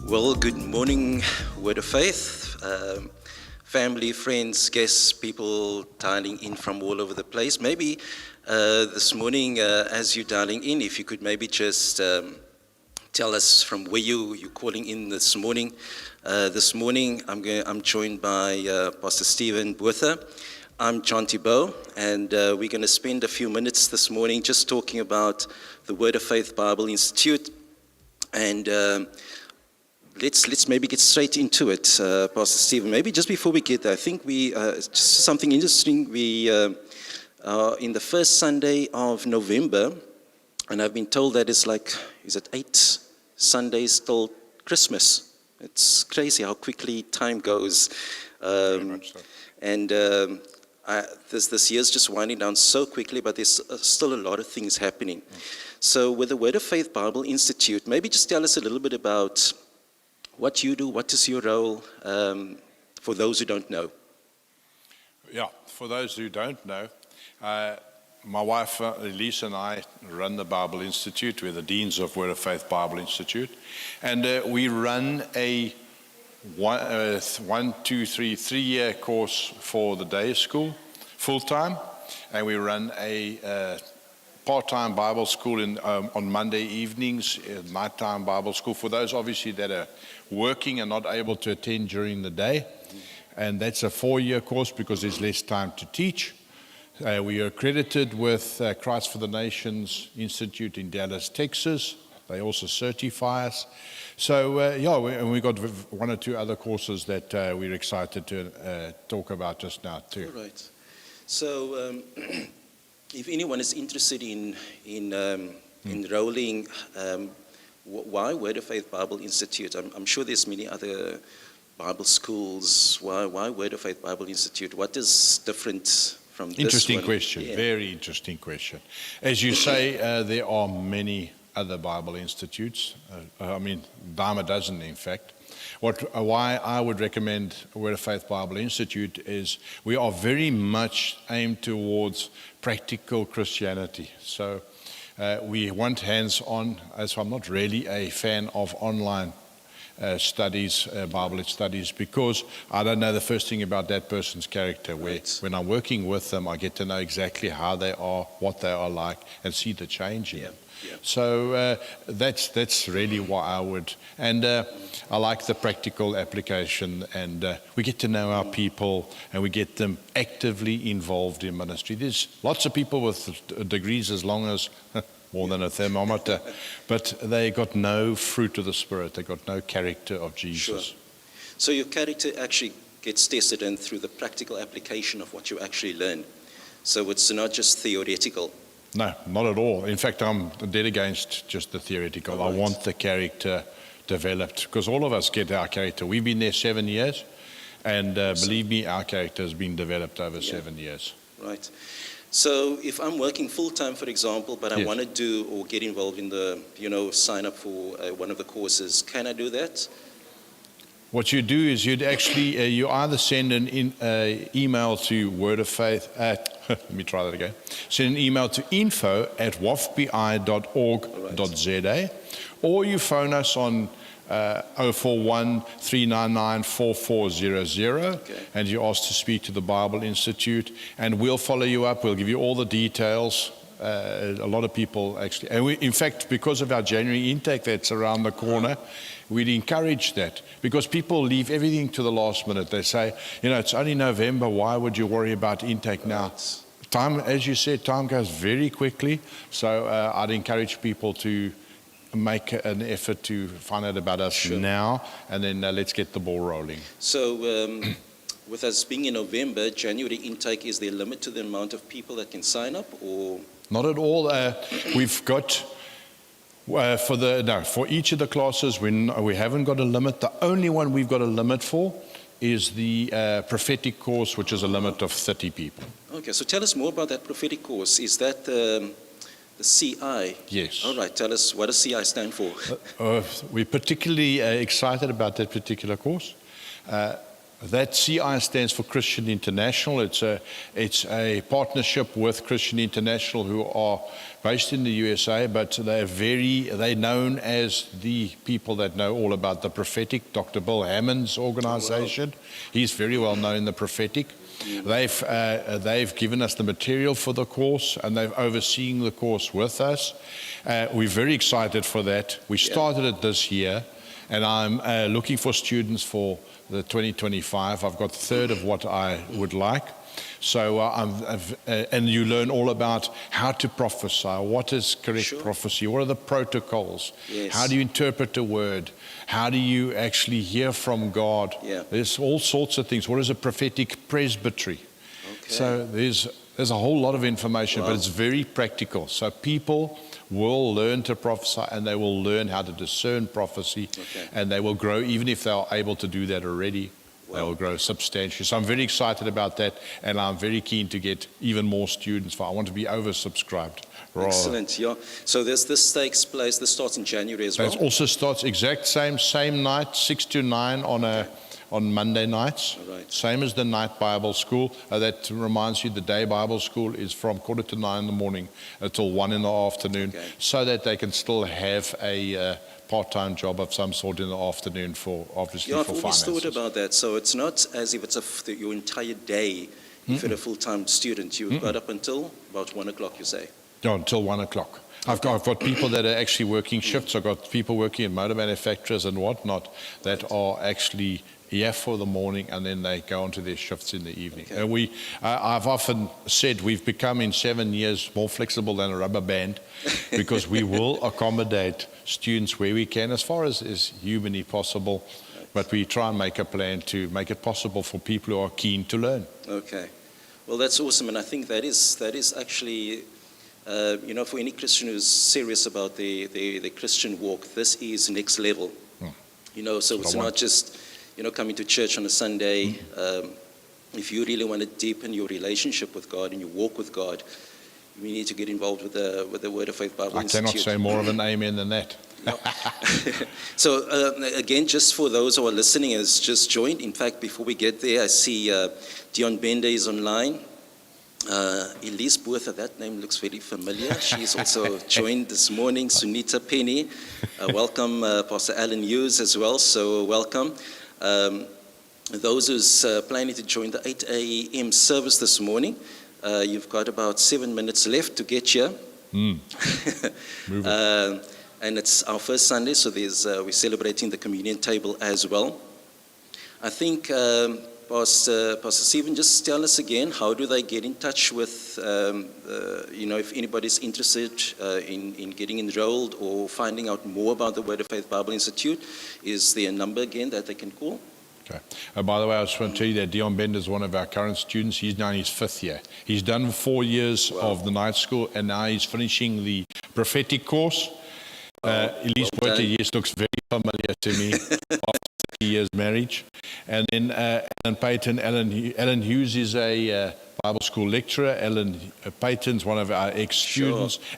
Well, good morning, Word of Faith. Family, friends, guests, people dialing in from all over the place. Maybe this morning, as you're dialing in, if you could maybe just tell us from where you're calling in this morning. This morning, I'm joined by Pastor Stephen Botha. I'm John Thibault, and we're going to spend a few minutes this morning just talking about the Word of Faith Bible Institute. And let's maybe get straight into it, Pastor Stephen. Maybe just before we get there, I think just something interesting. We are in the first Sunday of November, and I've been told that it's like, is it 8 Sundays till Christmas? It's crazy how quickly time goes. Very much so. And this year's just winding down so quickly, but there's still a lot of things happening. So with the Word of Faith Bible Institute, maybe just tell us a little bit about what you do, what is your role, for those who don't know. Yeah, for those who don't know, my wife Elise and I run the Bible Institute. We're the Deans of Word of Faith Bible Institute. And we run a 3-year course for the day school, full-time. And we run a part-time Bible school on Monday evenings, nighttime Bible school for those obviously that are working and not able to attend during the day. And that's a 4-year course because there's less time to teach. We are accredited with Christ for the Nations Institute in Dallas, Texas. They also certify us. So, and we got 1 or 2 other courses that we're excited to talk about just now too. All right. So, if anyone is interested in enrolling, why Word of Faith Bible Institute? I'm sure there's many other Bible schools. Why Word of Faith Bible Institute? What is different from this Interesting one? question. Yeah. Very interesting question. As you say, there are many other Bible institutes. Dime a dozen, in fact. Why I would recommend Word of Faith Bible Institute is we are very much aimed towards practical Christianity. So we want hands-on, as I'm not really a fan of online studies, Bible studies, because I don't know the first thing about that person's character. When I'm working with them, I get to know exactly how they are, what they are like, and see the change in them. Yeah. So that's really why I would, and I like the practical application, and we get to know our people, and we get them actively involved in ministry. There's lots of people with degrees as long as more than a thermometer. But they got no fruit of the Spirit. They got no character of Jesus. Sure. So your character actually gets tested and through the practical application of what you actually learn. So it's not just theoretical. No, not at all. In fact, I'm dead against just the theoretical. All right. I want the character developed, because all of us get our character. We've been there 7 years, and believe me, our character has been developed over 7 years. Right. So if I'm working full-time, for example, but I Yes. want to do or get involved in the, sign up for one of the courses, can I do that? What you do is you'd actually, you either send an email to Word of Faith let me try that again. Send an email to info@wafbi.org.za, or you phone us on 041 399 4400, and you ask to speak to the Bible Institute, and we'll follow you up. We'll give you all the details. A lot of people actually, and in fact, because of our January intake that's around the corner, we'd encourage that, because people leave everything to the last minute. They say, it's only November, why would you worry about intake now? Time, as you said, time goes very quickly, so I'd encourage people to make an effort to find out about us now, and then let's get the ball rolling. So with us being in November, January intake, is there a limit to the amount of people that can sign up, or? Not at all. We've got for each of the classes, we haven't got a limit. The only one we've got a limit for is the prophetic course, which is a limit of 30 people. Okay, so tell us more about that prophetic course. Is that the CI? Yes. All right, tell us, what does CI stand for? We're particularly excited about that particular course. That CI stands for Christian International. It's a partnership with Christian International, who are based in the USA, but they're known as the people that know all about the prophetic. Dr. Bill Hammond's organization, he's very well known in the prophetic. They've given us the material for the course, and they've overseen the course with us. We're very excited for that. We started it this year, and I'm looking for students for the 2025. I've got a third of what I would like. So, and you learn all about how to prophesy, what is correct prophecy, what are the protocols, how do you interpret a word, how do you actually hear from God. There's all sorts of things. What is a prophetic presbytery? So there's a whole lot of information, but it's very practical. So people will learn to prophesy, and they will learn how to discern prophecy, and they will grow. Even if they are able to do that already, they will grow substantially. So I'm very excited about that, and I'm very keen to get even more students. I want to be oversubscribed. Excellent, yeah. So this takes place, this starts in January as well? It also starts exact same night, 6 to 9 on Monday nights, same as the night Bible school. That reminds you, the day Bible school is from 8:45 in the morning until 1 in the afternoon, so that they can still have a part-time job of some sort in the afternoon for finances. I've always thought about that. So it's not as if it's your entire day. If you're a full-time student, you've got up until about 1 o'clock, you say? No, until 1 o'clock. I've got people that are actually working shifts. I've got people working in motor manufacturers and whatnot that are actually here for the morning, and then they go on to their shifts in the evening. And I've often said we've become in 7 years more flexible than a rubber band, because we will accommodate students where we can, as far as is humanly possible. But we try and make a plan to make it possible for people who are keen to learn. Okay. Well, that's awesome, and I think that is actually, for any Christian who's serious about the Christian walk, this is next level. So it's not just coming to church on a Sunday. If you really want to deepen your relationship with God and your walk with God, we need to get involved with the Word of Faith Bible Institute. I cannot say more of an amen than that. So again, just for those who are listening, has just joined. In fact, before we get there, I see Dion Bender is online. Elise Botha, that name looks very familiar. She's also joined this morning. Sunita Penny, welcome. Pastor Alan Hughes as well, so welcome. Those who's planning to join the 8 a.m. service this morning, you've got about 7 minutes left to get here. And it's our first Sunday, so we're celebrating the communion table as well. I think Pastor Stephen, just tell us again, how do they get in touch with, if anybody's interested in getting enrolled or finding out more about the Word of Faith Bible Institute? Is there a number again that they can call? Okay. By the way, I just want to tell you that Dion Bender is one of our current students. He's now in his 5th year. He's done 4 years of the night school, and now he's finishing the prophetic course. Elise Boyte, yes, looks very familiar to me after 30 years marriage. And then Alan Payton. Alan Hughes is a Bible school lecturer. Alan Payton's one of our ex-students.